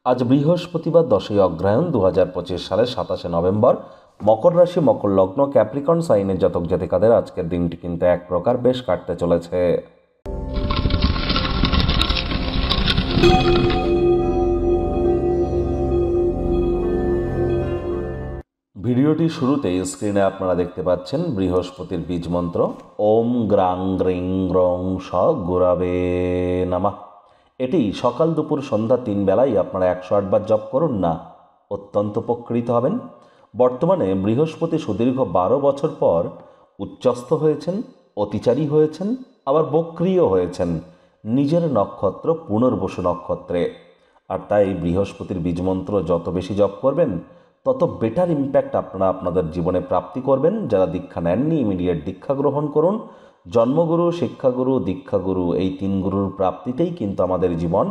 আজ বৃহস্পতিবার 10ই অগ্রহায়ণ 2025 সালের 27শে নভেম্বর। মকর রাশি, মকর লগ্ন, ক্যাপ্রিকন সাইনের জাতক জাতিকাদের আজকের দিনটি কিন্তু এক প্রকার বেশ কাটতে চলেছে। ভিডিওটি শুরুতেই স্ক্রিনে আপনারা দেখতে পাচ্ছেন বৃহস্পতির বীজ মন্ত্র ওম গ্রাং গ্রিং গ্রং স গুরাবে নমঃ। এটি সকাল দুপুর সন্ধ্যা 3 বেলায় আপনারা 108 বার জপ করুন না, অত্যন্ত উপকৃত হবেন। বর্তমানে বৃহস্পতি সুদীর্ঘ 12 বছর পর উচ্চস্থ হয়েছেন, অতিচারী হয়েছেন, আবার বক্রিয় হয়েছেন নিজের নক্ষত্র পুনর্বসু নক্ষত্রে। আর তাই বৃহস্পতির বীজমন্ত্র যত বেশি জপ করবেন তত বেটার ইম্প্যাক্ট আপনারা আপনাদের জীবনে প্রাপ্তি করবেন। যারা দীক্ষা নেননি ইমিডিয়েট দীক্ষা গ্রহণ করুন। জন্মগুরু, শিক্ষাগুরু, দীক্ষাগুরু এই 3 গুরুর প্রাপ্তিতেই কিন্তু আমাদের জীবন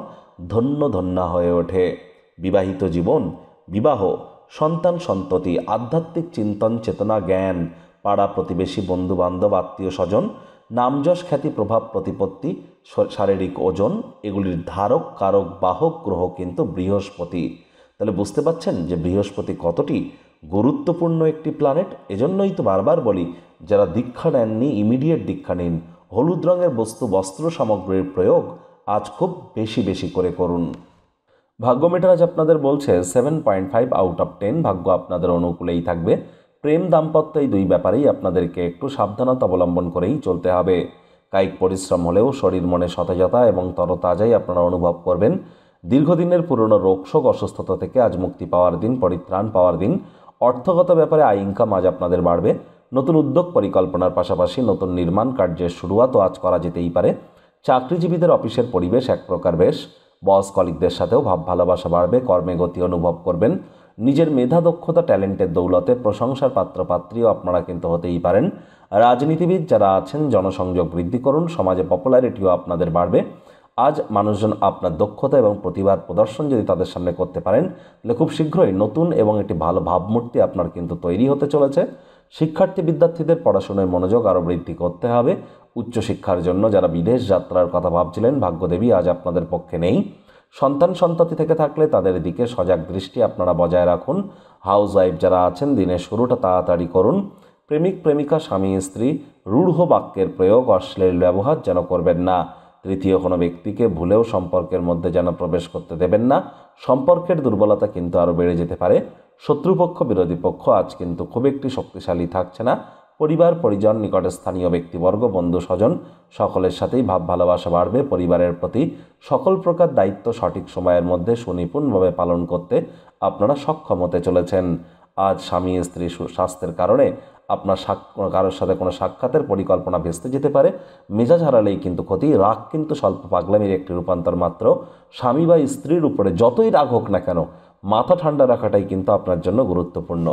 ধন্য ধন্যা হয়ে ওঠে। বিবাহিত জীবন, বিবাহ, সন্তান সন্ততি, আধ্যাত্মিক চিন্তন চেতনা জ্ঞান, পাড়া প্রতিবেশী বন্ধু বান্ধব আত্মীয় স্বজন, নামযশ খ্যাতি প্রভাব প্রতিপত্তি, শারীরিক ওজন, এগুলির ধারক কারক বাহক গ্রহ কিন্তু বৃহস্পতি। তাহলে বুঝতে পারছেন যে বৃহস্পতি কতটি গুরুত্বপূর্ণ একটি প্ল্যানেট। এজন্যই তো বারবার বলি, যারা দীক্ষা নেননি ইমিডিয়েট দীক্ষা নিন। হলুদ রঙের বস্ত্র সামগ্রীর প্রয়োগ আজ খুব বেশি বেশি করে করুন। ভাগ্য মিটার আজ আপনাদের বলছে 7.5 আউট অফ 10। ভাগ্য আপনাদের অনুকূলেই থাকবে। প্রেম দাম্পত্য এই 2 ব্যাপারেই আপনাদেরকে একটু সাবধানতা অবলম্বন করেই চলতে হবে। কায়িক পরিশ্রম হলেও শরীর মনে সতেজতা এবং তরতাজাই আপনারা অনুভব করবেন। দীর্ঘদিনের পুরনো রোগশোক অসুস্থতা থেকে আজ মুক্তি পাওয়ার দিন, পরিত্রাণ পাওয়ার দিন। অর্থগত ব্যাপারে আয় ইনকাম আজ আপনাদের বাড়বে। নতুন উদ্যোগ পরিকল্পনার পাশাপাশি নতুন নির্মাণ কার্যের শুরুয়াতও আজ করা যেতেই পারে। চাকরিজীবীদের অফিসের পরিবেশ এক প্রকার বেশ। বস কলিগদের সাথেও ভাব ভালোবাসা বাড়বে, কর্মে গতি অনুভব করবেন। নিজের মেধা দক্ষতা ট্যালেন্টের দৌলতে প্রশংসার পাত্রপাত্রীও আপনারা কিন্তু হতেই পারেন। রাজনীতিবিদ যারা আছেন জনসংযোগ বৃদ্ধি করুন, সমাজে পপুলারিটিও আপনাদের বাড়বে। আজ মানুষজন আপনার দক্ষতা এবং প্রতিভার প্রদর্শন যদি তাদের সামনে করতে পারেন তাহলে খুব শীঘ্রই নতুন এবং একটি ভালো ভাবমূর্তি আপনার কিন্তু তৈরি হতে চলেছে। শিক্ষার্থী বিদ্যার্থীদের পড়াশোনায় মনোযোগ আরও বৃদ্ধি করতে হবে। উচ্চশিক্ষার জন্য যারা বিদেশ যাত্রার কথা ভাবছিলেন, ভাগ্যদেবী আজ আপনাদের পক্ষে নেই। সন্তান সন্ততি থেকে থাকলে তাদের দিকে সজাগ দৃষ্টি আপনারা বজায় রাখুন। হাউস ওয়াইফ যারা আছেন দিনের শুরুটা তাড়াতাড়ি করুন। প্রেমিক প্রেমিকা স্বামী স্ত্রী রূঢ় বাক্যের প্রয়োগ অশ্লীল ব্যবহার যেন করবেন না। তৃতীয় কোনো ব্যক্তিকে ভুলেও সম্পর্কের মধ্যে যেন প্রবেশ করতে দেবেন না। সম্পর্কের দুর্বলতা কিন্তু আরও বেড়ে যেতে পারে। শত্রুপক্ষ বিরোধী পক্ষ আজ কিন্তু খুব একটি শক্তিশালী থাকছে না। পরিবার পরিজন, নিকটে স্থানীয় ব্যক্তিবর্গ, বন্ধু স্বজন সকলের সাথেই ভাব ভালোবাসা বাড়বে। পরিবারের প্রতি সকল প্রকার দায়িত্ব সঠিক সময়ের মধ্যে সুনিপুণভাবে পালন করতে আপনারা সক্ষম হতে চলেছেন। আজ স্বামী স্ত্রী স্বাস্থ্যের কারণে আপনার কারোর সাথে কোনো সাক্ষাতের পরিকল্পনা ভেস্তে যেতে পারে। মেজাজ হারালেই কিন্তু ক্ষতি। রাগ কিন্তু স্বল্প পাগলামির একটি রূপান্তর মাত্র। স্বামী বা স্ত্রীর উপরে যতই রাগ হোক না কেন মাথা ঠান্ডা রাখাটাই কিন্তু আপনার জন্য গুরুত্বপূর্ণ।